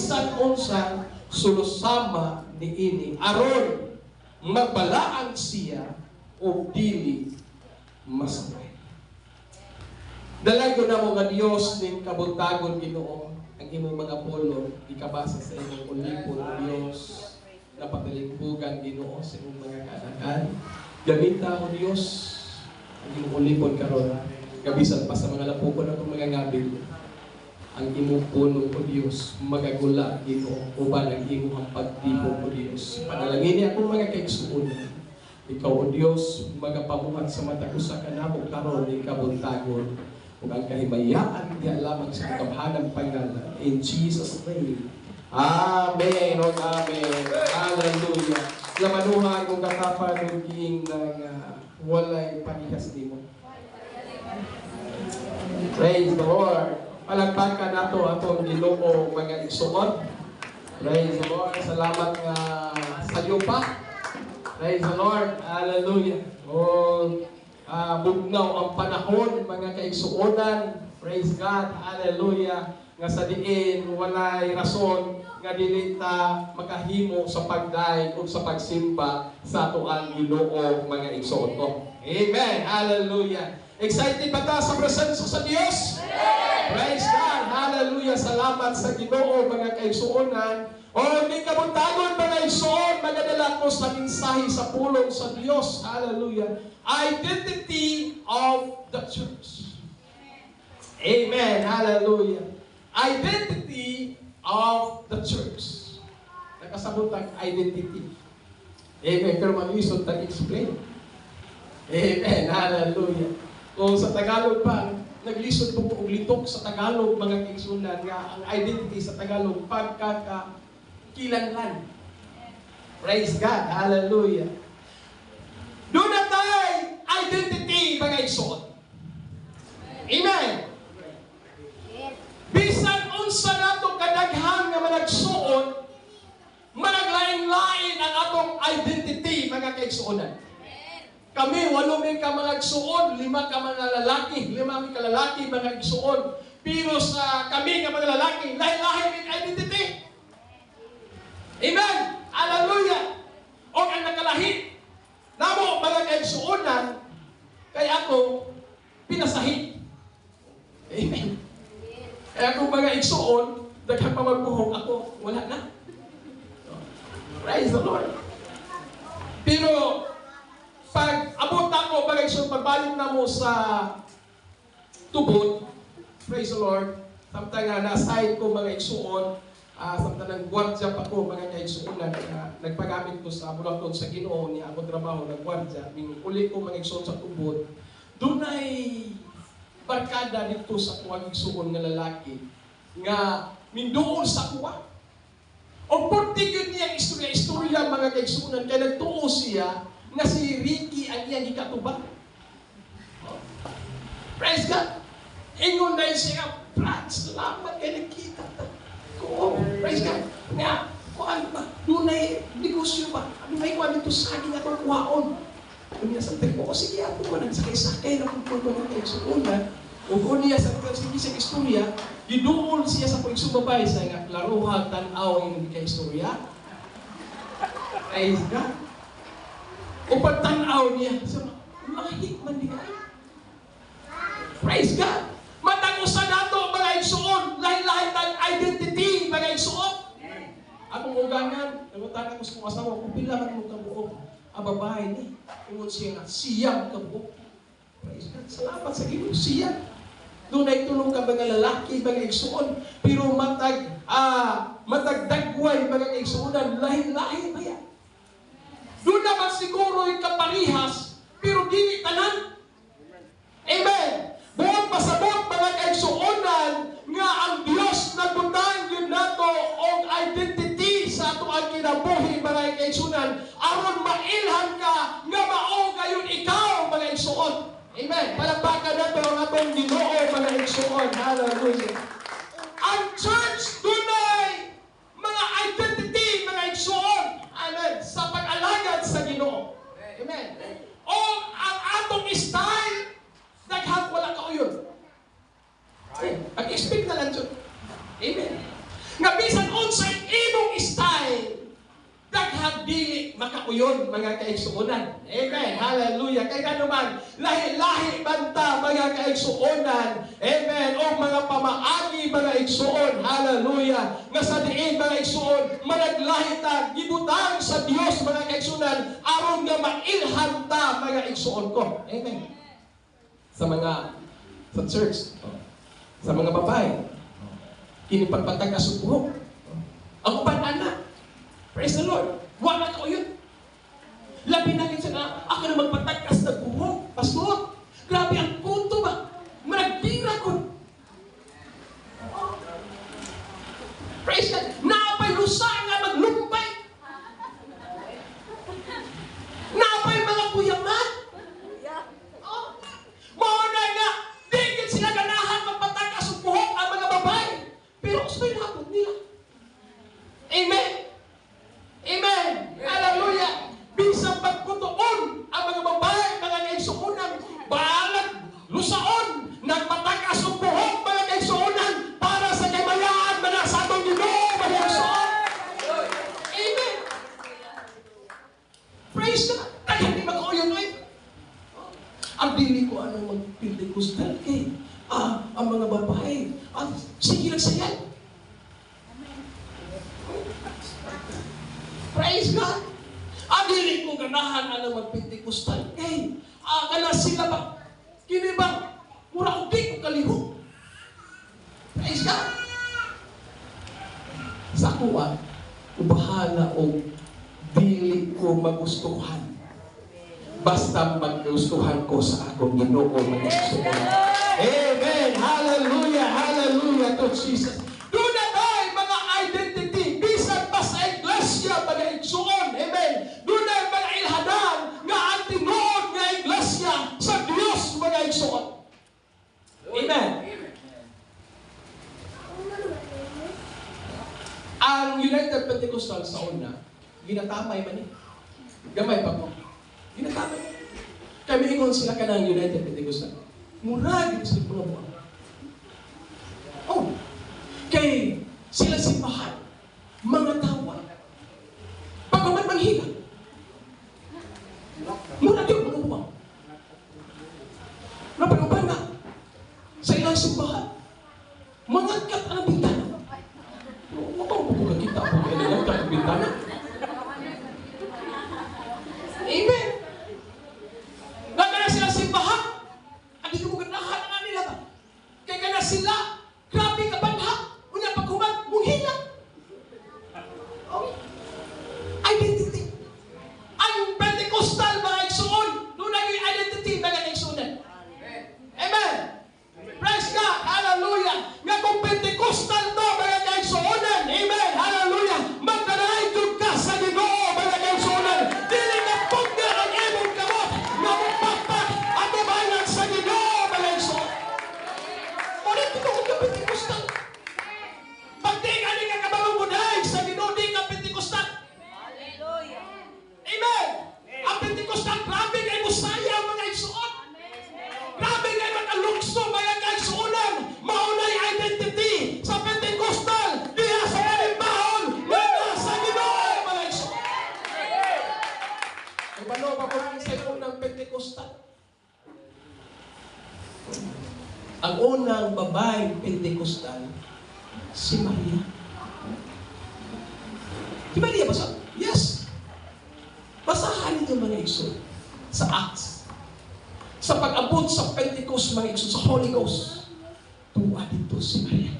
bisan unsa sulusama niini aron magbalaan siya o dili masakay. Dalago na mo nga Dios ning kabuntagon Ginoo ang imong mga pulong ikabasa sa imong ulipon o Dios na pagalibugan Ginoo sa imong mga kaanakan. Gamita o Dios ang imong ulipon karon gabisan pa sa mga lapukon atong mga ngabil. Ang imong puno o Diyos, magagula Ginoo uban ang imong pagtibok o Diyos. Panalangin akong mga kaigsuonan. Ikaw o Diyos, magapamuhat sa mata ko sa kanamo karon ni kabuntagon ug ang kahimayaan diha lamang sa kagamhanang pangalan. In Jesus' name. Amen. O amen. Hallelujah. Lamanuhan kung kakapanuging ng walay panihas nimo. Praise the Lord. Palagpakan nato atong Ginoo mga igsuon. Praise the Lord. Salamat nga sa iyo pa. Praise the Lord. Hallelujah. Bugnaw ang panahon mga kaigsuonan. Praise God. Hallelujah. Nga sa diin walay rason nga dili ta makahimo sa pagdaig ug sa pagsimba sa ato ang Ginoo mga igsuon ko. Amen. Hallelujah. Excited ba ta sa presensya sa Dios? Praise God! Hallelujah! Salamat sa Ginoo mga kaigsuonan. O di kabuntagon mga igsuon, magadala ko sa mensahe sa pulong sa Dios. Hallelujah! Identity of the church. Amen! Hallelujah! Identity of the church. Nakasabot ang identity. Amen! Pero mag-isot tag-explain. Amen! Hallelujah! Kung sa Tagalog pa, naglisod po og litok sa Tagalog mga kaigsuonan nga ang identity sa Tagalog pagkakakilanlan. Praise God. Hallelujah. Doon na tayo identity mga kaigsuon. Amen. Bisan unsa nato kadaghan nga managsuon, managlain-lain ang atong identity mga kaigsuonan. Kami, 8 may ka mga igsuon, 5 ka mga lalaki, 5 may ka lalaki, mga igsuon. Pero sa kami nga mga lalaki, lahi-lahi may identity. Amen! Hallelujah! O ang nakalahi, namo mga igsuonan, kay ako, pinasahi. Amen! Kaya kung mga igsuon, daghang pamagbuhong ako, wala na. Praise the Lord! Pero, pag abot ako, pagbalik na mo sa tubod, praise the Lord, samtang na-assign ko mga igsuon, samtang nag-gwardya pa ko mga igsuonan, nagpagamit ko sa bulaton sa Ginoo niya ako trabaho, nag-gwardya, uli ko mga igsuon sa tubod, doon ay barkada dito sa kuwang igsuon nga lalaki, nga mindoon sa kuwa. O portigyon niya istorya mga igsuonan, kaya nagtuo siya, nga si Ricky ang iyang ikatubang. Praise God! Ingon na siya, Brad, salamat kayo nakita ko. Praise God! Nga, kuhaan ba? Doon ay negosyo ba? Ano may kuhaan dito sa akin atong kuhaon? Kung niya sa trip ko, sige ako ba nagsakay-sakay na kung pulong kayo sa una. O kung niya sa istorya, giduol siya sa pagsumabay sa nga, laruhag, tanaw, yung istorya. Praise God! O pagtanaw niya, mahit man di kayo. Praise God! Matag-usa nato mga igsuon, lahi-lahi tayong identity mga igsuon. Akong ugangan, nagutan ako sa mga asawa, kung pila man mo kabuok, ang babae ni, ingon siya nga, siyang kabuok. Praise God! Salamat sa Ginoo, siyang. Doon ay tulong ka mga lalaki, mga igsuon, pero matagdagway mga igsuonan, lahi-lahi ba yan? Doon naman siguro yung kaparihas, pero dili tanan. Amen. Buong pasabot mga kaigsuonan nga ang Diyos nagbutang yun nato og identity sa ato ang kinabuhi mga kaigsuonan aron mailhan ka nga mao gayon ikaw mga igsuon. Amen. Palakpakan nato ang atong Ginoo mga igsuon. Hallelujah. Ang church dunay mga identity mga igsuon. Amen. Sa pag-alagad sa Ginoo. Amen. O ang atong style, daghang wala ka yun. Pag-expect na lang yun. Amen. Nga bisan unsa ilahag dili makauyon mga kaigsuonan. Amen. Hallelujah. Kaya naman, lahi-lahi banta mga kaigsuonan. Amen. O mga pamaagi mga igsuon. Hallelujah. Nga sa diin mga igsuon, managlahi ta, gibutang sa Dios mga kaigsuonan, aron nga mailhan ta mga igsuon ko. Amen. Sa church, sa mga babae, kinipagpatag kasubuhok. Ang uban anak, praise the Lord, wala ka yun. Labi na rin siya na, ako na magpatagkas na buhok. Pastor, grabe ang punto ba? Managbira ko. Praise God, naapay lusa nga maglumpay. Naapay mga kuyaman. Mauna nga, digit sila ganahan magpatagkas ng buhok ang mga babae. Pero gusto yung hapon nila. Amen. Amen. Hallelujah. Bisang pagkutuon ang mga babae, mga kaigsuonan, balag, lusaon, nagpatakas ng buhok, mga kaigsuonan, para sa kaymayaan, mga sa atong Ginoo, mga kaigsuon. Amen. Praise God. Kaya hindi mag-uyon ay. Ang dili ko anong mag-Pentecostal kay ang mga babae. Sige lang sayan. Praise God. Ang dili ko ganahan anong mag-Pentecostal kay kana sila ba? Kini ba? Mura ko di ko kaliho. Praise God. Sa kuwa, ubahala o dili ko magustuhan. Basta maggustuhan ko sa akong Ginoo mga igsuon. Amen. Hallelujah. Hallelujah to Jesus. Doon na tayo mga identity. Bisan pa sa iglesia mga igsuon. Amen. Doon na mga ilhanan nga ang tinuod nga iglesia sa Diyos mga igsuon. Amen. Ang United Pentecostal sa una, ginatamay man eh. Gamay pa po. Ginatamay. Kami ingon sila ka ng United Pentecostal. Murag sila mga buwan. Oh, kay sila simbahan, mga tawa, pagaman manghila. Murag yung mga buwan. Napag-uban na sa ilang simbahan, mga kat ang bintana. Mukang pagkakita ako kaya nilang kat ang bintana. Amen. Nagkana sila simbahan. Hindi ko ganahan na nila ba? Kaya kana sila, grabe ka banha. Unya paghuman, muhila. Identity. Ang Pentecostal mga igsuon, doon na yung identity mga igsuonan. Amen. Praise God. Hallelujah. Nga kung Pentecostal to mga igsuonan. Amen. Hallelujah. Magdanaig ka sa Ginoo mga igsuonan. Dili na pugna ang imong kamot nga mupakpak at umayan sa Ginoo mga igsuon. Ulit ito kung ka Pentecostal. Pag di ka di ka kabalong buday sa Ginoo, di ka Pentecostal. Hallelujah. Amen. Ang Pentecostal, grabe kay musaya mga igsuon. Grabe kay makalukso mga kaigsuonan. Maunay identity sa Pentecostal. Diya sa kalimbahon. Nga sa Ginoo mga igsuon. Ibalo pa po sa unang Pentecostal. Ang unang babaeng Pentecostal, si Maria. Si Maria ba sa? Yes. Basahan niyo mga igsoon sa Acts. Sa pag-abot sa Pentecost mga igsoon, sa Holy Ghost, tuwa dito si Maria.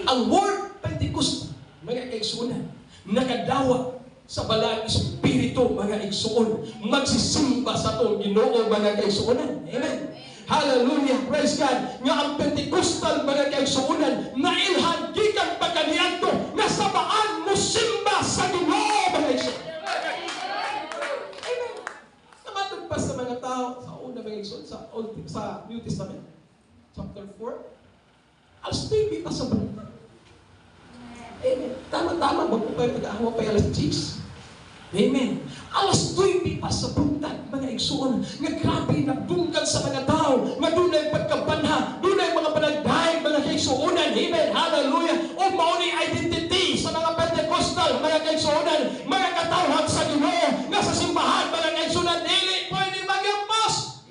Ang word Pentecost, mga kaigsuonan, nakadawa sa balang Espiritu, mga igsuon, magsisimba sa itong Ginoo, mga kaigsuonan. Amen. Hallelujah. Praise God. Nga ang Pentecostal, mga kaigsuonan, nailhan gikan pagkaniadto na sabaan mo simba sa Ginoo, mga igsuon. Amen. Namatag pa sa mga tao sa una, mga igsuon, sa New Testament, chapter 4, alas 2 pa sa buwan. Amen. Tama-tama, wag po kayo mag-aawa pa alas 10. Amen. Alas 2 pa sa buntan, mga igsuon, nga grabe nagdunggan sa mga tao, nga doon ay pagkabanha, doon ay mga panagdaig, mga kaigsuonan. Amen. Hallelujah. O mauni identity sa mga Pentecostal, mga kaigsuonan, mga katawhan sa Ginoo nga sa simbahan mga kaigsuonan dili pwede magyambos.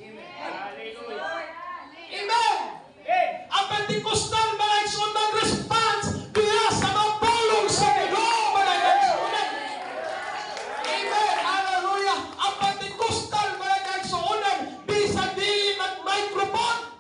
Amen. Ang Pentecostal mga kaigsuonan response diya sa mga pulong sa Ginoo mga kaigsuonan. Amen. Hallelujah. Ang Pentecostal mga kaigsuonan bisag dili mag-microphone.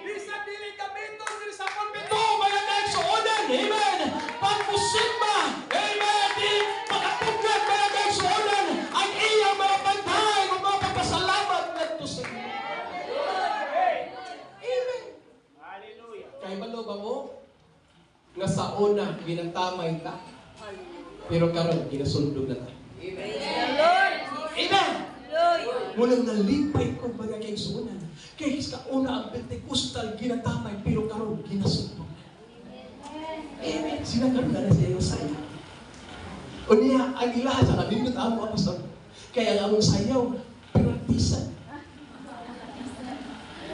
Bisag dili gamiton diri sa pulpito mga kaigsuonan. Amen. Pagmusimba. Amen. Di makatugad mga kaigsuonan ang iyang mga pagdahay o mga pagpasalamat ngadto sa Ginoo. Amen. Hallelujah. Kay balo ba mo nga sa una ginatamay ka pero karon ginasundog na ta. Amen. Walang nalipay ko mga kaigsuonan. Kaya sa una ang Pentecostal ginatamay pero karon ginasundog. Amen. Sila karon na sa iyo sayo. O niya, ang ilaha sa kanindot amo apostol. Kaya ang among sayaw, pinagtisan.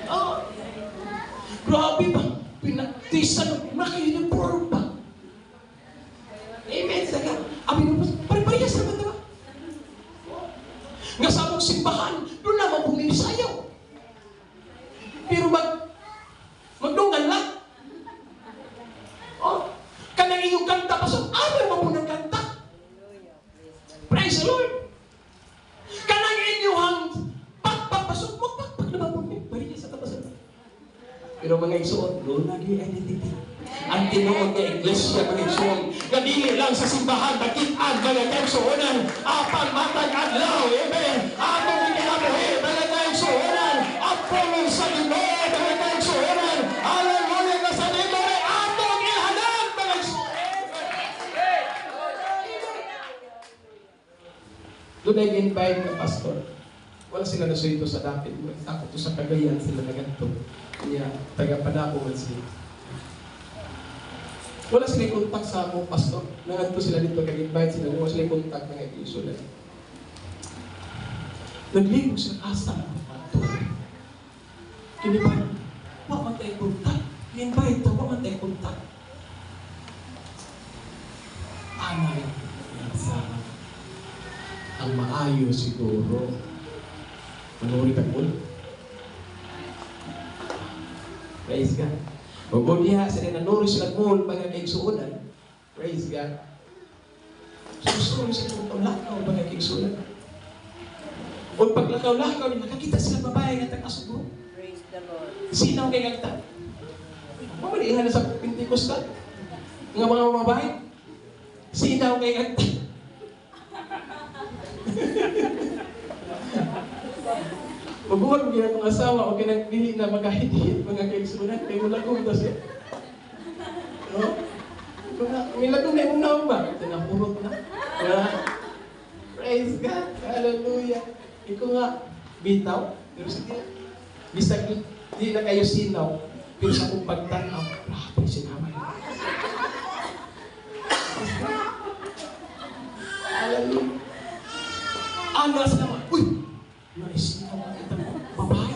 Oh, grabe ba? Pinagtisan, makiniporm pa. Amen. Saka, amin mo, pare-parehas naman diba? Nga sa among simbahan, doon naman puminisayaw. Pero magdungan lang. Oh, kanang iyong kanta pasok, ano naman po ng kanta? Praise the Lord. Kanang inyong pagpapasok, magpagpag naman po. Bari niya sa tapasan. Pero mga igsoon, doon lagi identity. Ang tinuod ng iglesia, mga igsoon, kadili lang sa simbahan, nakitaan, mga igsoonan, apang matag adlaw, amen. Atong ikinabuhi, mga igsoonan, at pulong sa Ginoo, mga igsoonan, hallelujah, na sa Ginoo, atong ihanan, mga igsoonan. Doon ay invite ka, pastor. Wala sila nasuito sa dapit. Takot to sa Cagayan sila na ganito. Kaya taga-Panaco man sila. Wala sila kontak sa akong pastor. Nanganto sila dito, kag-invite sila. Wala sila kontak ng isulan. Naglingog sila asa ng pato. Kinibay, wala man tayo kontak. I-invite to, wala man tayo kontak. Anay, sa ang maayo siguro. Manurit ang ulo. Praise God. O kung diha, sila nanuro sila mul, mga kaigsuonan. Praise God. Susunod sila kung lakaw, mga kaigsuonan. O paglakaw-lakaw, nakakita sila babae nga tag-asubo. Praise the Lord. Sinaw kay kagta. Mamalihan na sa Pentecostal. Nga mga babae. Sinaw kay kagta. Mabuhat mo gina kong asawa o ginagdihi na magkahit-hit mga kaigsunan kay mulagong to siya. No? Milagong na yung naong ba? Tinapurot na. Praise God. Hallelujah. Iko nga, bitaw. Pero sige, bisag di na kayo sinaw. Pero sa kong pagtanaw, grabe sinamay. Hallelujah. Alas naman. Uy! Naisinaw ka kita mo. Babae.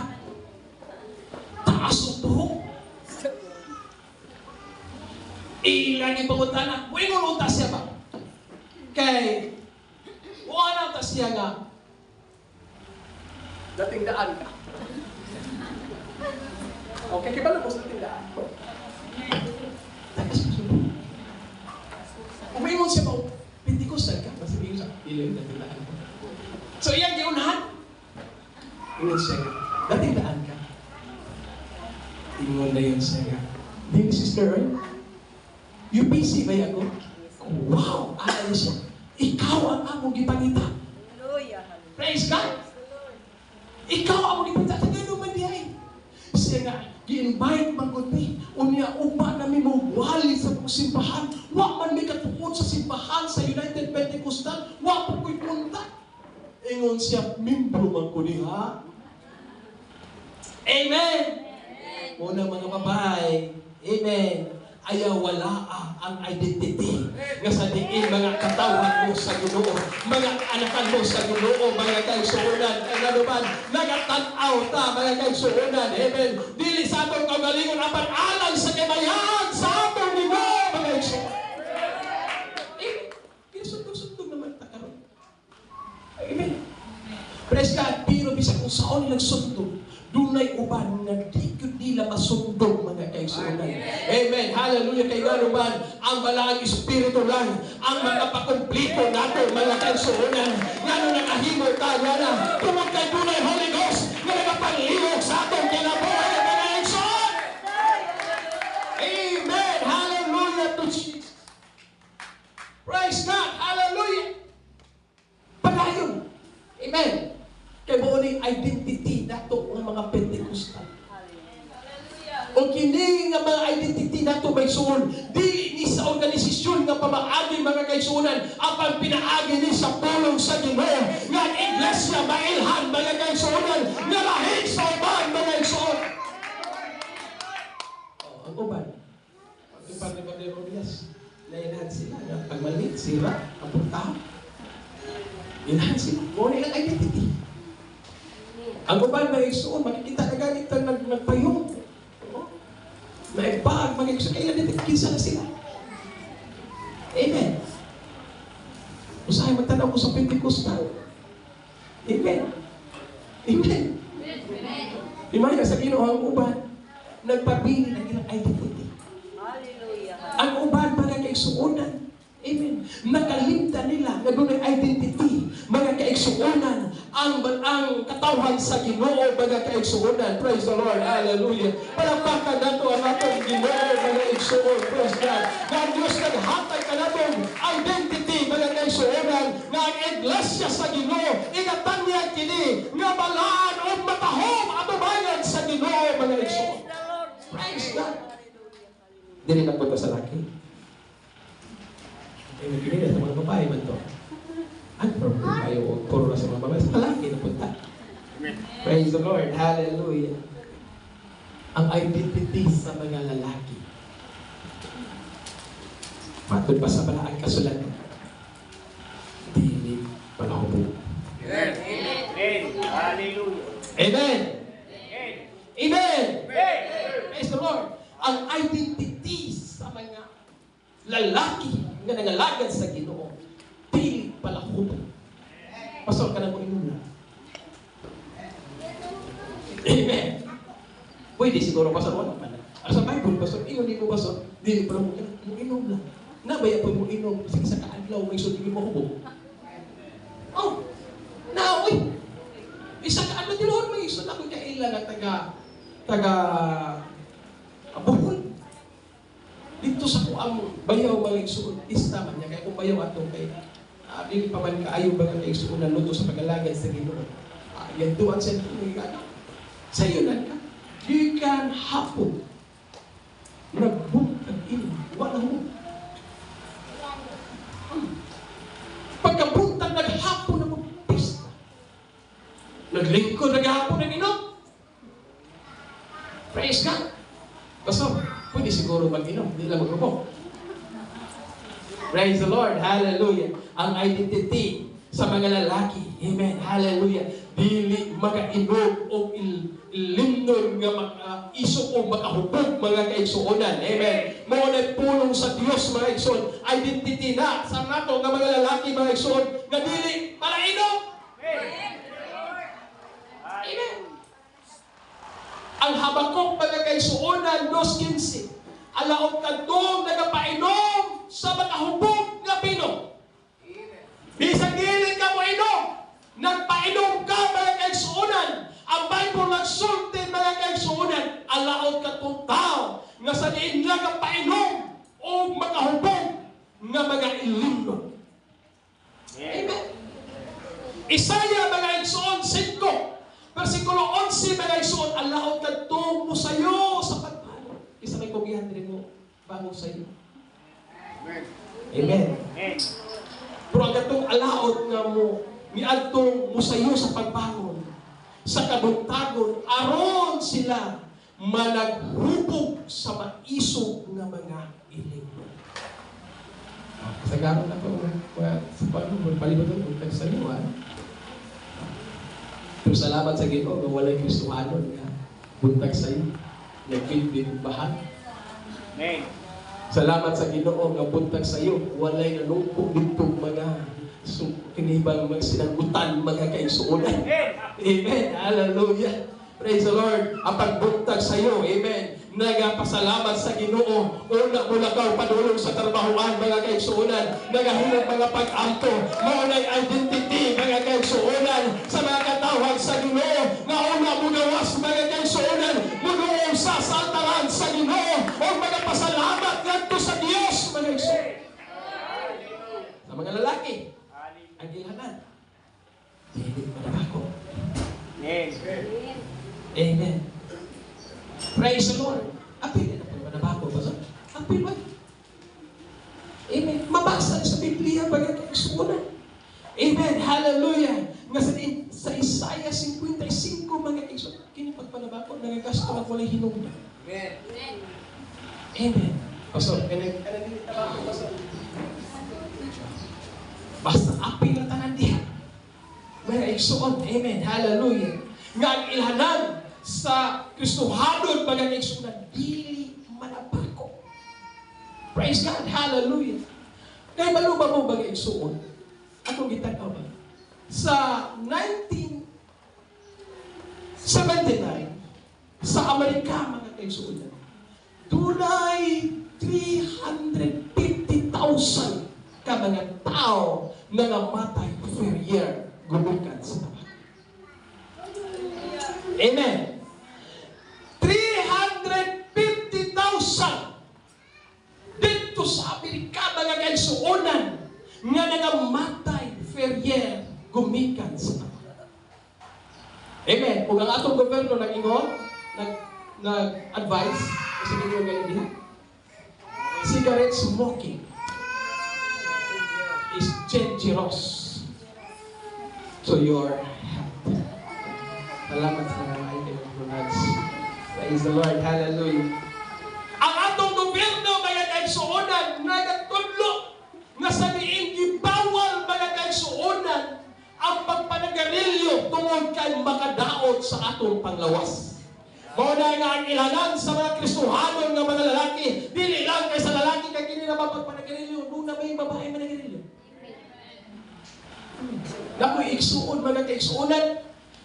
Taas ang buhok. Ilan yung pangutana. Uy, ngununta siya ba? Kay, wala ta siya nga. Dating daan ka. Okay, kiba lang po sa dating daan. Takas mo siya ba? Umingon siya ba? Pentecostal ka? Kasi bigyan siya. Ilan yung dating daan ko. So, iyan giunahan. Ingon siya nga. Dating daan ka. Ingon na yun siya nga. Dili sister, right? UPC ba ako? Wow! Alam siya. Ikaw ang among gipangita. Hallelujah. Praise God! Ikaw ang among gipangita. Sa gano'n man dihay. Siya nga, gi-invite man ko ni. Unya, upa namin mo wali sa simbahan. Wa man may katuon sa simbahan sa United Pentecostal. Wa po ko'y punta. Ingon siya, membro man ko niya. Amen! Muna mga babae, amen. Ayaw wala ang identity nga sa diin mga katawan mo sa Ginoo, mga anakan mo sa Ginoo, mga kaigsuonan, ano man, nagatanaw ta, mga kaigsuonan, amen. Dili sa atong kaugalingon apan alang sa kabayan sa atong Ginoo, mga kaigsuonan. Praise God, pero bisag kung saan nilang sundog, dunay uban nga di gyud nila masundog mga kaigsuonan. Amen. Hallelujah kay God uban ang balaang espiritu lang ang makapakumpleto nato mga kaigsuonan. Ngano nakahimo ta na tungod kay dunay Holy Ghost nga nagapangliwag sa atong kinabuhi mga kaigsuon. Amen. Hallelujah to Jesus. Praise God. Hallelujah. Padayon. Amen. Kaya mo ni identity nato ng mga Pentecostal. O kini nga mga identity nato may suon, di ni sa organisasyon nga pamaagi mga kaigsuonan, apang pinaagi ni sa pulong sa Ginoo nga iglesia mailhan mga kaigsuonan, nga lahig sa uban mga kaigsuon. Ang uban, ang uban ni Brother Robias, nainahan sila nga pagmalit, sira, ang puntahan. Inahan sila. Mo nilang identity. Ang uban mga igsoon, makikita na ganit ang nagpayong. Naibag, mga igsoon, kailan dito, kinsa na sila. Amen. Usahay magtanaw ko sa Pentecostal. Amen. Amen. Imaya sa Ginoo ang uban, nagpabili ng ilang identity. Hallelujah. Ang uban mga kaigsuonan. Amen. Nakalimta nila na doon ang identity, mga kaigsuonan, ang katawhan sa Ginoo, mga kaigsuonan. Praise the Lord. Hallelujah. Palakpakan nato ang atong Ginoo, mga kaigsuon. Praise God. Na ang Diyos naghatag ka natong identity, mga kaigsuonan, na ang iglesia sa Ginoo, igatanyag kini, nga balaan o matahom atubayan sa Ginoo, mga kaigsuon. Praise God. Dili na punta sa laki. Ay, nagkinila sa mga babae man to. Ang problem kayo, puro na sa mga babae. Sa lalaki na punta. Praise the Lord. Hallelujah. Ang identity sa mga lalaki. Patod pa sa balaang kasulatan. Dili palahubo. Amen. Amen. Hallelujah. Amen. Amen. Amen. Praise the Lord. Ang identity sa mga lalaki nga nangalagad sa Ginoo, dili palahubo. Pastor ka na mo inuna. Amen. Pwede siguro, Pastor, wala pa na. Sa Bible, Pastor, ingon mo, Pastor, dili pala mo inom lang. Nabaya po mo inom, sige sa kaadlaw, may suti mo hubog. Oh, naoy. Isa kaadlaw, dinuhon mo iso na kung kailan na taga Bohol. Dito sa kuang bayaw mga igsuon, ista man niya. Kaya kung bayaw ato kay dili pa man kaayo mga igsuon na luto sa pagalagad sa Ginoo. Yan tuwan sa Ginoo. Sa iyo na ka. Di kan hapon. Nagbuntag ino. Wala mo. Pagkabuntag naghapon na magpista. Naglingkod naghapon ng inom. Praise God. Basta, pwede siguro mag-inom, hindi lang mag-rupok. Praise the Lord, hallelujah. Ang identity sa mga lalaki, amen, hallelujah. Dili maka-inom o ilimnon nga maka-iso o makahubog mga kaigsuonan, amen. Muna pulong sa Diyos mga kaigsuon, identity na sa nato nga mga lalaki mga kaigsuon, nga dili para inom. Amen. Ang Habakuk mga kaigsuonan 2:15. Alaot kadtong nagapainom sa makahubog nga pino. Bisag dili ka mo inom, nagpainom ka mga kaigsuonan. Ang Bible nagsulti mga kaigsuonan, alaot kadtong tao nga sa diin nagapainom o makahubog nga mga ilimno. Amen. Isaya mga kaigsuon 5. Versikulo 11, mga igsoon, alaot kadtong mo sa'yo sa pagpano. Isa may kugihan rin mo, bango sa'yo. Amen. Amen. Amen. Pero ang kadtong alaot nga mo, miadtong mo sa'yo sa pagbangon, sa kabuntagon, aron sila managhubog sa maisog nga mga iling. Kasagaron na po, sa pagbangon, palibot ko, sa iyo, pero salamat sa Ginoo nga walay Kristohanon nga buntag sa iyo, nagpindin bahan. Amen. Salamat sa Ginoo nga buntag sa iyo, walay nanungkog dito mga So, kinibang sinagutan mga kaigsuonan. Amen. Hallelujah. Praise the Lord. Ang pagbuntag sa iyo. Amen. Nagapasalamat sa Ginoo. Una mo lakaw padulong sa trabahoan mga kaigsuonan. Nagahulog mga pag-amto. Maunay identity mga kaigsuonan sa mga katawag sa Ginoo. Nga una mo gawas mga kaigsuonan. Munuong sa saltaran sa Ginoo. O mga pasalamat ngadto sa Dios mga kaigsuonan. Sa mga lalaki. Ang ilhanan. Dili madabako. Amen. Amen. Praise the Lord. Apil na po madabako ba sa? Apil ba? Amen. Mabasa sa Biblia baga kaigsuonan. Amen. Hallelujah. Nga sa Isaiah 55 mga kaigsuonan. Kini pagpanabako nagagasto na walay hinungdan. Amen. Amen. Pastor, dili tabako pastor. Basta apil na tanan diha. Mga igsuon. Amen. Hallelujah. Nga ang ilhanan sa Kristohanon mga igsuonan dili manabako. Praise God. Hallelujah. Kaya maluba mo mga igsuon. Akong gitanaw ba? Sa 1979 sa Amerika mga igsuonan dunay 350,000 ka mga tao na namatay per year gumukan sa tabak. Amen. 350,000 dito sa Amerika mga kaigsuonan nga nangamatay per year gumikan sa tabak. Amen. Kung ang atong gobyerno nag-ingon, nag-advise, kasi ninyo ganyan diha, cigarette smoking is dangerous to your health. Salamat sa mga item of God's. Praise the Lord. Hallelujah. Ang atong gobyerno, mga kaigsuonan, nagatudlo nga sa diin gibawal mga kaigsuonan ang pagpanagarilyo tungod kay makadaot sa atong panglawas. Mao na nga ang ilhanan sa mga Kristohanon nga mga lalaki, dili lang kay sa lalaki kay kini na mapagpanagarilyo, nung na may babae managarilyo. Nakoy igsuon mga kaigsuonan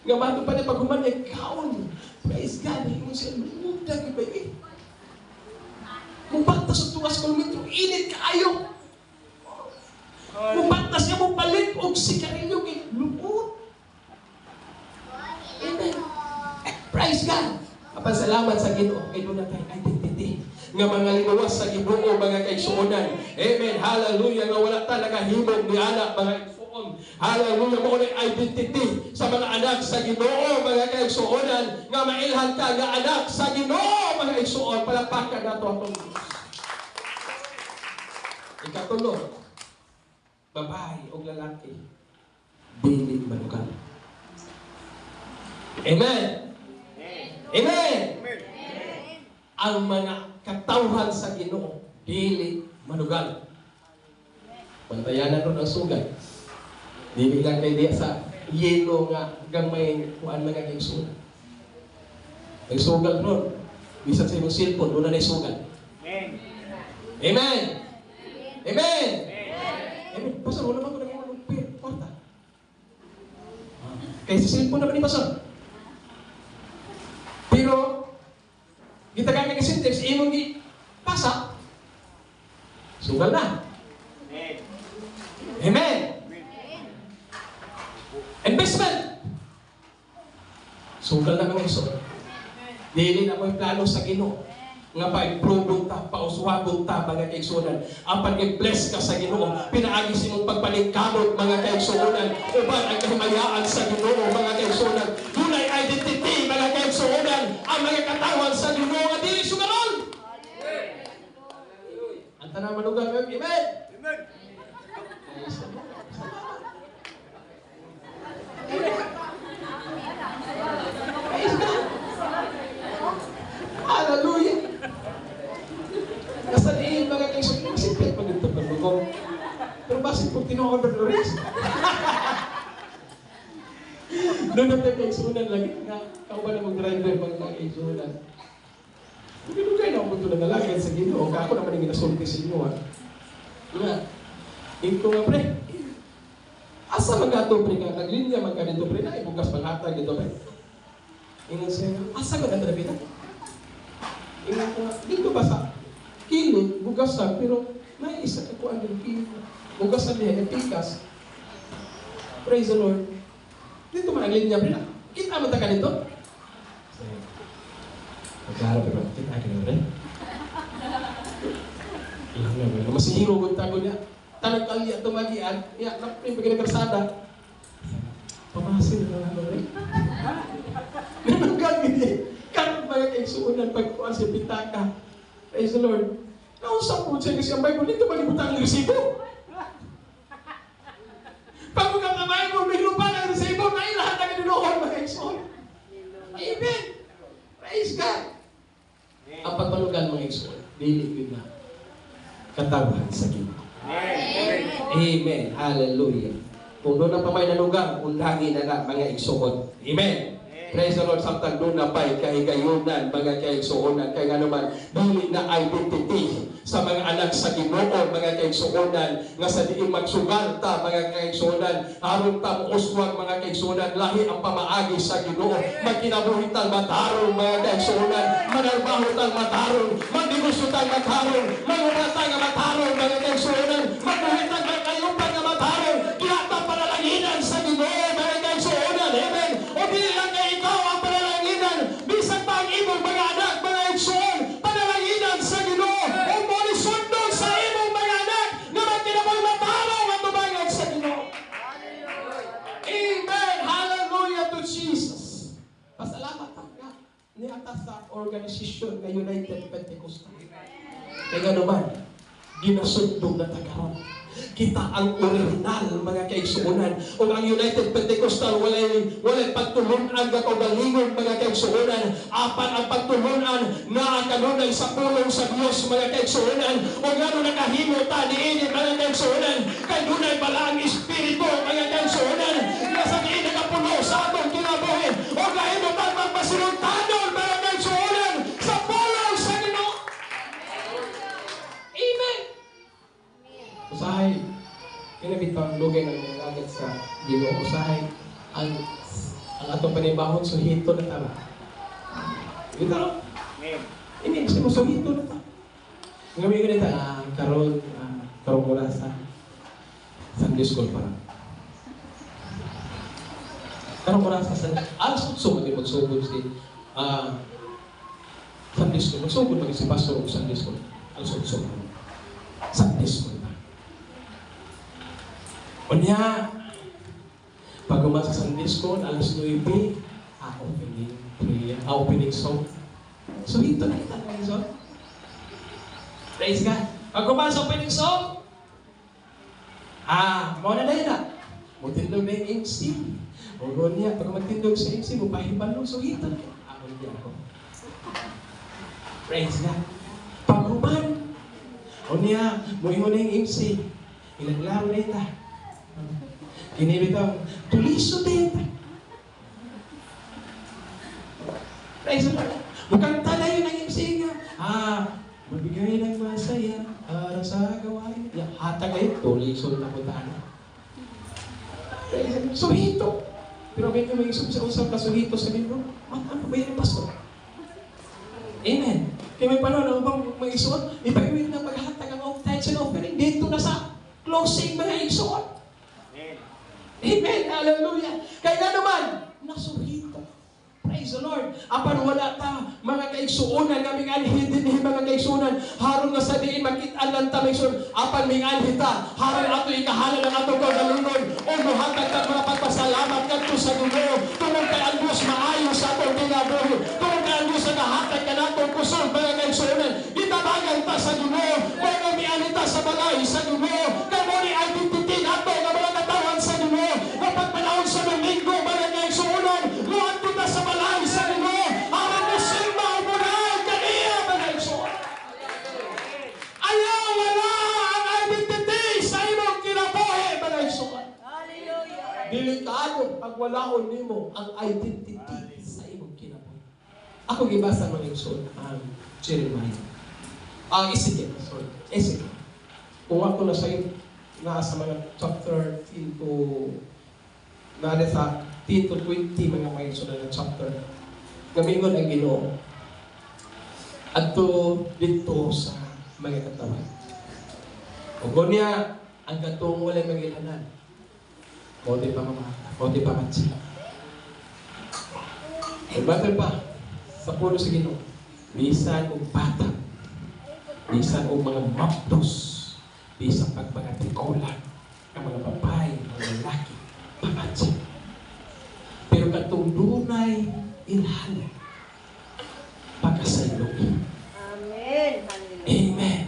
nga bago pa na paghuman ay kaon. Praise God. Hingon siya, luda ka ba eh? Kung bagtas ang 2 kilometro, init kaayo. Kung bagtas niya mong palit o sigarilyo kay lupot. Amen. Praise God. Kapasalamat sa Ginoo kay doon na tayo identity nga mga linuwas sa Ginoo mga kaigsuonan. Amen. Hallelujah. Nga wala ta nagahimog ni anak mga kaigsuon. Hallelujah. Mo ni identity sa mga anak sa Ginoo mga kaigsuonan nga mailhan ka nga anak sa Ginoo mga kaigsuon. Palakpakan nato atong Dios. Ikatulo, babae o lalaki dili manugal. Amen. Amen. Ang mga katawhan sa Ginoo dili manugal. Bantayanan ron ang sugat. Dili lang kay diya sa yelo nga gamay kuan mga kaigsuonan. Ang sugal ron bisan sa imong cellphone doon na sugal. Amen. Amen. Amen. Amen. Pastor, wala ba ko naging porta? Kaya sa cellphone naman ni Pastor. Pero gitagamit ng sentence, imong pasa, sugal na. Amen. Amen. Investment. Sugal na mga iso. Dili na mo yung plano sa Ginoo. Nga pa-improve ta, pauswabog ta, mga kaigsuonan. Apan i-bless ka sa Ginoo. Pinaagi si mong pagpaningkamot, mga kaigsuonan. Uban ang kahimayaan sa Ginoo, mga kaigsuonan. Dunay identity, mga kaigsuonan. Ang mga katawan sa Ginoo nga dili sugaron. Ang tanang manugang, amen. Amen. Hallelujah. Kasaliin mga kaigsuonan. Simple pag ito pagdugong. Pero basit kung tinuon ba Flores? Doon na tayo kaigsuonan lagi. Kauban na mag-driver mga kaigsuonan. Dugay na ako ito na nalagyan sa Ginoo. Ako naman yung ginasulti sa inyo. Nga. Ingko nga pre. Asa magato pre ka? Naglinya man ka dito pre na ibugas panghatag dito pre. Ingon siya, asa ka na pre? Ingon ko, dito ba sa kilid, bugasan, pero may isa ka kuan din kilid. Bugasan niya, pikas. Praise the Lord. Dito man naglinya pre na. Kita mo ta ka dito? Magkara pero kita ka na pre. Masihiro kung tago niya. Tanag kaliya tumagian, ya, napin pagkina karsada. Pamasin na lang rin. Nanunggan gini. Karot mga kaigsuunan pagkuhan sa pitaka. Praise the Lord. Nausap po siya kasi ang Bible, dito malibutang ang resibo. Pag mga na Bible, may lupa ng resibo, na ilahat ang inunohon mga kaigsuunan. Amen. Praise God. Ang pagpanugan mga kaigsuunan, dili na katawan sa Ginoo. Amen. Hallelujah. Kung doon na pa may nanugang, undangin na mga igsuon. Amen. Praise the Lord. Samtang doon na pa'y kahigayunan, mga kaigsuonan. Kaya nga naman, dili na identity sa mga anak sa Ginoo, mga kaigsuonan, nga sa diing magsugal ta, mga kaigsuonan, harong ta uswag, mga kaigsuonan, lahi ang pamaagi sa Ginoo. Magkinabuhi tang matarong, mga kaigsuonan, manarbaho tang matarong, mandigusyo tang matarong, mangurata nga matarong, mga kaigsuonan, magbuhi tang magkayupan nga matarong, kinata panalanginan sa Ginoo, mga kaigsuonan. Amen. O dili lang kay ikaw ang panalanginan, bisag pa ang imong mga anak, mga igsuon, panalanginan sa Ginoo. O muli sundon sa imong mga anak, na magkinabuhi matarong ang tumangad sa Ginoo. Amen. Hallelujah to Jesus. Pasalamat ka ni atas sa organisasyon ng United Pentecostal. Kaya naman, ginasundong na tagaron. Kita ang original, mga kaigsuunan. O ang United Pentecostal, walay pagtulunan ka kaugalingon, mga kaigsuunan. Apan ang pagtulunan na kanunay sa pulong sa Diyos, mga kaigsuunan. O gano'n nakahimo ta diinin, mga kaigsuunan. Kaya dunay pala ang Espiritu, mga kaigsuunan. Nasa diin nakapuno sa atong kinabuhi. O gahimo ta magpasinuntanon, mga kaigsuunan, sa pulong sa Ginoo. Amen. Usahay, kinabitang lugay ng mga agad sa Ginoo. Usahay, ang atong panibahon, suhito na tama. Ito, hindi kasi mo suhito na tama. Ngayon ganito, karong oras sa Sunday School parang. Karong oras sa Sunday, alas 8 magsugod si Sunday School. Magsugod mag si Pastor o Sunday School. Alas 8 Sunday School. Unya, pag umasa sa Sunday School, alas 9, opening prayer, opening song. So, ito na kita ng song. Praise God. Pag umasa sa opening song, mo na dahil na. Mutindog na yung MC. O niya, pag magtindog sa MC, mupahipan mo. So, ito na kita. Niya ako. Praise God. Pag uman, o niya, muingon na yung MC. Ilang na ita. Kinibitaw, tuliso din. Praise the Lord. Bukanta na yun ang MC nga. Magbigay ng masaya para sa gawain. Hatag kayo, tuliso na puntaan. Praise the Lord. Suhito. Pero may may usap na suhito sa libro. Ano ba yun, Pastor? Amen. Kaya may paano, bang may isuot? Ipag-iwin na paghatag ang tithes and offering. Dito na sa closing mga isuot. Amen. Hallelujah. Kaya nga naman, nasuhito. Praise the Lord. Apan wala ta, mga kaigsuunan, kaming anhin din mga kaigsuunan. Harong nga sa diin, makitaan lang ta, apan may anhin ta. Harong ato ikahalan ang ato kaugalingon. O muhatag ka mga pagpasalamat kanto sa Ginoo. Kung kay ang Diyos maayo sa atong kinabuhi. Kung kay ang Diyos nagahatag ka natong kusog, mga kaigsuunan. Itabagan ta sa Ginoo. Kung may anhin ta sa balay sa Ginoo. Kaya mo ni identity nato ng mga katawan sa Ginoo. Kapag panahon sa Domingo, mga kaigsuunan, luhan kita sa balay sa Ginoo. Harap mo simba o munahal kaniya, mga kaigsuunan. Ayaw wala ang identity sa imong kinabuhi, mga kaigsuunan. Delikado pag walaon nimo ang identity sa imong kinabuhi. Ako gibasa mga kaigsuunan, Jeremiah. Ezekiel. Kung ako na sa'yo, na sa mga chapter 10 to sa 10 to 20 mga maisunod na chapter. Gamingon ang Ginoo adto dito sa mga katawan. Ug niya ang katong wala magilanan. O di pa mama, o di pa matsi. Batal pa sa puno sa Ginoo. Bisan og bata, bisan og mga mapdos, bisan pag mga tikolan, ang mga babae, mga lalaki, pamatsi. Pero katong dunay ilhan, pagkasaylo. Amen. Hallelujah. Amen.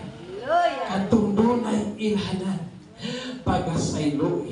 Hallelujah. Katong dunay ilhanan, pagkasaylo.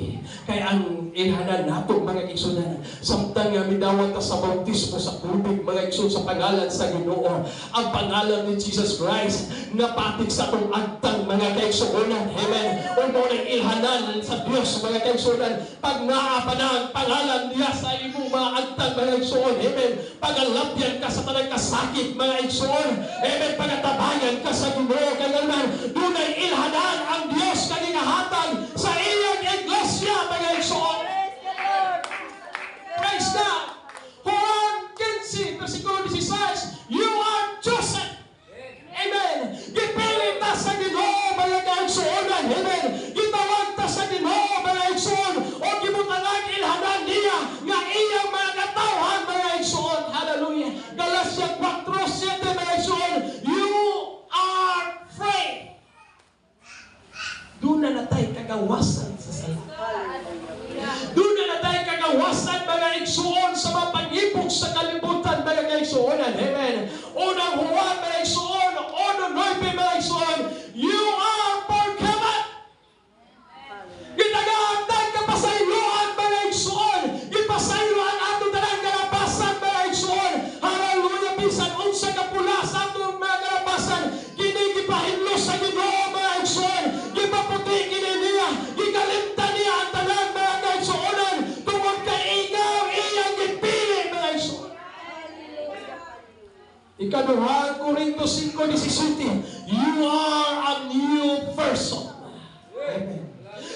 Kaya ang ilhanan nato mga igsunan, samtang nga midawat ta sa bautismo sa tubig mga igsoon sa pangalan sa Ginoo, ang pangalan ni Jesus Christ napatig sa atong agtang mga kaigsuonan. Amen. Ug mo nang ilhanan sa Dios mga kaigsuonan, pag naa pa na ang pangalan niya sa imong mga agtang mga igsuon. Amen. Pagalapyan ka sa tanang kasakit mga igsuon. Amen. Pagatabangan ka sa Ginoo kaganan, dunay ilhanan ang Dios kaningahatag sa iyang iglesia mga igsuon. Praise God. Juan 15, versikulo 16, you are chosen. Amen. Gipili ta sa Ginoo mga kaigsuonan. Amen. Gitawag ta sa Ginoo mga igsuon o gibutangan ilhanan niya nga iyang mga katawhan mga igsuon. Hallelujah. Galatia 4:7 mga igsuon, you are free. Doon na natay kagawasan sa sala. Doon na natay kagawasan mga igsuon sa mga pangipog sa kalibutan mga kaigsuonan. Amen. Unang Juan mga igsuon, 1:9 mga igsuon, you are forgiven. Gitagaantag ka pasayloan mga igsuon. Gipasayloan ato tanang kalapasan mga igsuon. Hallelujah. Bisan unsa ka pula sa atong mga kalapasan, kini gipahidlo sa Ginoo mga igsuon. Gipaputi kini niya, gikalimtan niya ang tanan mga kaigsuonan tungod kay ikaw iyang gipili mga igsuon. Ikaduha, Corintios 5:17, you are a new person. Amen.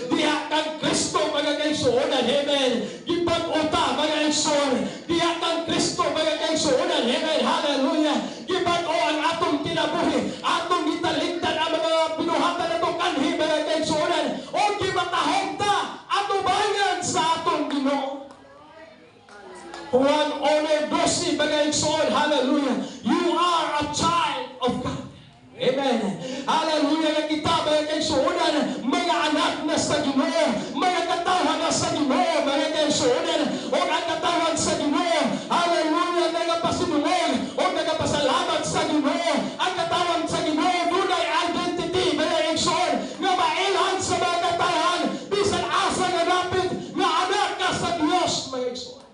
Diha kang Kristo mga kaigsuonan. Amen. Gipag-uta mga igsuon. Diha kang Kristo mga kaigsuonan. Amen. Hallelujah. Gipag-o ang atong kinabuhi. Atong gitaligdan ang mga binuhatan na itong kanhi mga kaigsuonan. O gimatahog ta atubangan sa atong Ginoo. Juan 1:12 mga igsuon. Hallelujah. You are a child of God. Amen. Hallelujah. Nga kita mga kaigsuonan, mga anak na sa Ginoo, mga katawhan na sa Ginoo, mga kaigsuonan, o ang katawhan sa Ginoo. Hallelujah. Nagapasinungog o nagapasalamat sa Ginoo. Ang katawhan sa Ginoo, dunay identity mga igsuon, nga mailhan sa mga katawhan, bisan asa nga napit nga anak ka sa Dios mga igsuon.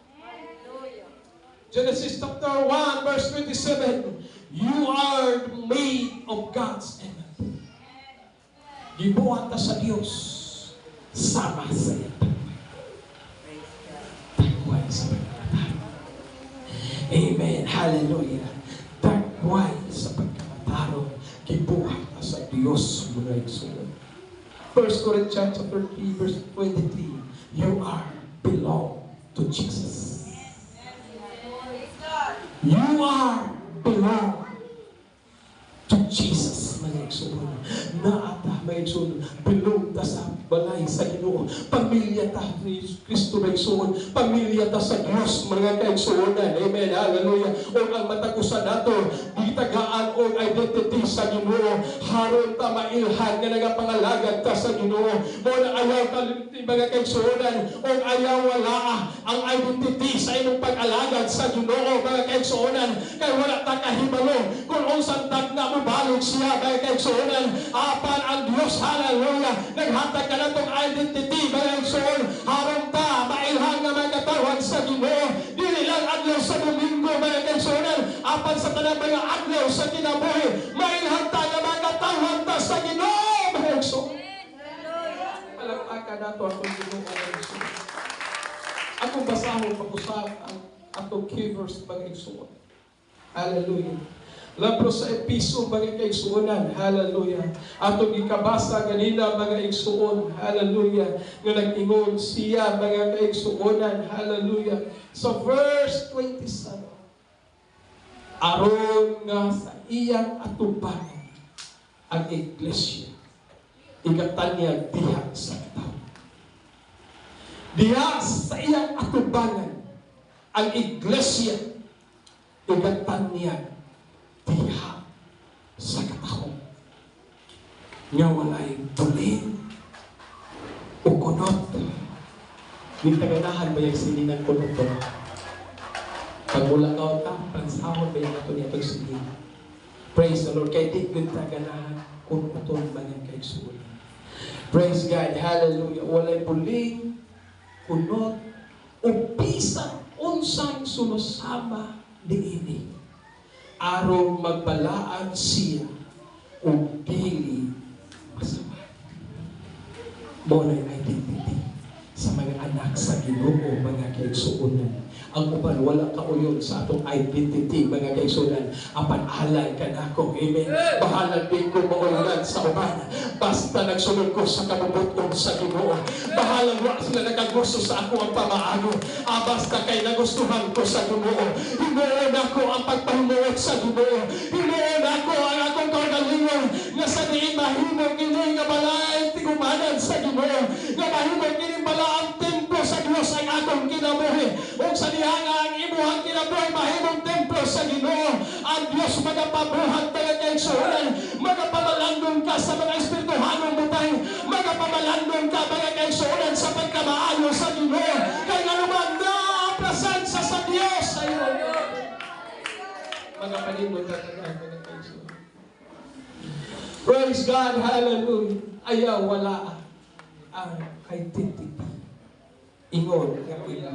Genesis chapter 1 verse 27, you are made of God's image. Gibuhat ta sa Dios sama sa iyang tagway sa pagkamataro. Amen. Hallelujah. Tagway sa pagkamataro, gibuhat ta sa Dios mga igsuon. 1 Corinthians chapter 3 verse 23, you are belong to Jesus. You are belong to Jesus mga igsuon. Naata mga igsuon, belong ta sa balay sa Ginoo. Pamilya ta ni Kristo mga igsuon. Pamilya ta sa Dios mga kaigsuonan. Amen. Hallelujah. O ang matagusan nato, gitagaan o identity sa Ginoo. Haron ta mailhan nga nagapangalagad ta sa Ginoo. Mo na ayaw kalimti mga kaigsuonan o ayaw wala ang identity sa imong pag-alagad sa Ginoo mga kaigsuonan. Kay wala ta kahibalo kung unsang tagna mo balog siya mga kaigsuonan. Apan ang Dios, hallelujah, naghatag ka na itong identity mga igsuon. Haron ta mailhan nga mga katawhan sa Ginoo. Dili lang adlaw sa Domingo mga kaigsuonan, apan sa tanang mga adlaw sa kinabuhi, mailhan ta nga mga katawhan ta sa Ginoo mga igsuon. Palagpakan nato ang Ginoo mga igsuon. Akong basahon pag-usap ang atong key verse mga igsuon. Hallelujah. Labro sa episo mga kaigsuonan, hallelujah. Atong gikabasa ganina mga igsuon, hallelujah. Nga nag-ingon siya mga kaigsuonan, hallelujah. Sa verse 27, aron nga sa iyang atubangan ang iglesia, igatan niya diha sa tao. Diha sa iyang atubangan ang iglesia, igatan niya diha sa katahom. Nga walay tulin o kunot. Yung taganahan ba yung sininang kunot to? Pag mula ka, pansahon ba yung ito niya pagsinin? Praise the Lord. Kaya di good taganahan kunuton ba niyang kaigsuonan. Praise God. Hallelujah. Walay puling, kunot, o pisang unsang sumasama diini. Aron magbalaan siya o dili masama. Monay identity sa mga anak sa Ginoo, mga kaigsuonan. Ang uban wala kauyon sa atong identity, mga kaigsuonan. Apan alay ka na ako. Amen. Bahala din ko maulan sa uban. Basta nagsunod ko sa kabubuton sa Ginoo. Bahala wa sila nakagusto sa ako ang pamaano. Basta kay nagustuhan ko sa Ginoo. Hinuon ako ang pagpahinuot sa Ginoo. Hinuon ako ang akong kaugalingon nga sa diin mahimog kini nga balay tigumanan sa Ginoo. Nga mahimog kini bala ang templo sa Dios ay atong kinabuhi. Ug sa diha nga ang imuhang kinabuhi mahimong templo sa Ginoo. Ang Dios magapabuhat mga kaigsuonan. Magapamalandong ka sa mga espirituhanong butay. Magapamalandong ka mga kaigsuonan sa pagkamaayo sa Ginoo. Kaya nga naman na ang presensya sa Dios sa iyo. Magapalindong ka mga kaigsuonan. Praise God, hallelujah. Ayaw wala ang identity. Ingon,